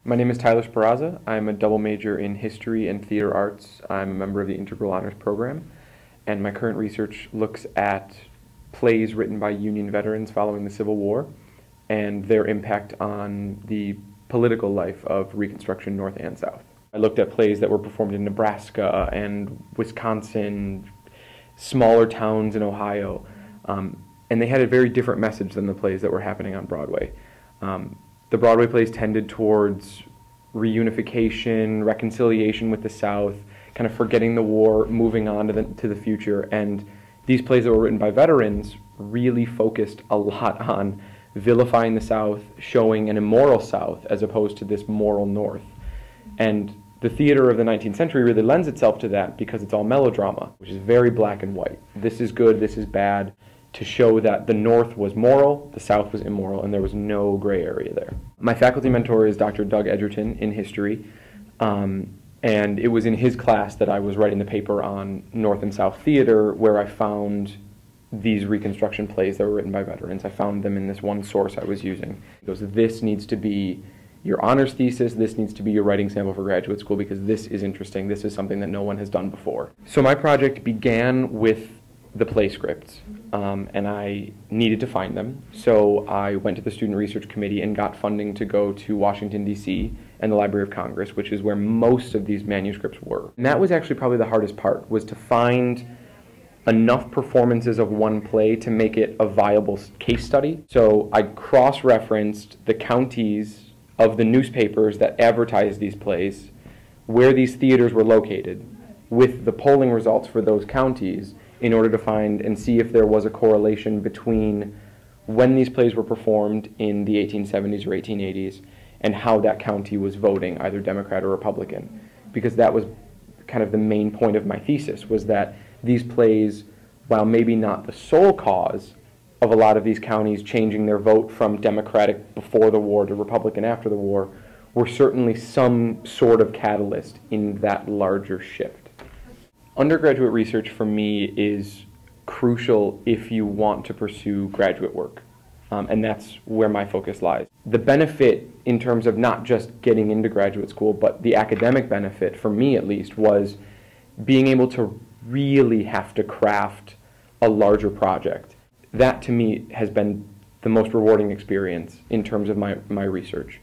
My name is Tyler Sperrazza. I'm a double major in history and theater arts. I'm a member of the Integral Honors Program, and my current research looks at plays written by Union veterans following the Civil War and their impact on the political life of Reconstruction North and South. I looked at plays that were performed in Nebraska and Wisconsin, smaller towns in Ohio, and they had a very different message than the plays that were happening on Broadway. The Broadway plays tended towards reunification, reconciliation with the South, kind of forgetting the war, moving on to the future. And these plays that were written by veterans really focused a lot on vilifying the South, showing an immoral South as opposed to this moral North. And the theater of the 19th century really lends itself to that because it's all melodrama, which is very black and white. This is good, this is bad, to show that the North was moral, the South was immoral, and there was no gray area there. My faculty mentor is Dr. Doug Edgerton in history, and it was in his class that I was writing the paper on North and South theater where I found these Reconstruction plays that were written by veterans. I found them in this one source I was using. He goes, this needs to be your honors thesis, this needs to be your writing sample for graduate school because this is interesting, this is something that no one has done before. So my project began with the play scripts, and I needed to find them. So I went to the Student Research Committee and got funding to go to Washington, D.C. and the Library of Congress, which is where most of these manuscripts were. And that was actually probably the hardest part, was to find enough performances of one play to make it a viable case study. So I cross-referenced the counties of the newspapers that advertised these plays, where these theaters were located, with the polling results for those counties, in order to find and see if there was a correlation between when these plays were performed in the 1870s or 1880s and how that county was voting, either Democrat or Republican. Because that was kind of the main point of my thesis, was that these plays, while maybe not the sole cause of a lot of these counties changing their vote from Democratic before the war to Republican after the war, were certainly some sort of catalyst in that larger shift. Undergraduate research for me is crucial if you want to pursue graduate work, and that's where my focus lies. The benefit in terms of not just getting into graduate school, but the academic benefit, for me at least, was being able to really have to craft a larger project. That to me has been the most rewarding experience in terms of my research.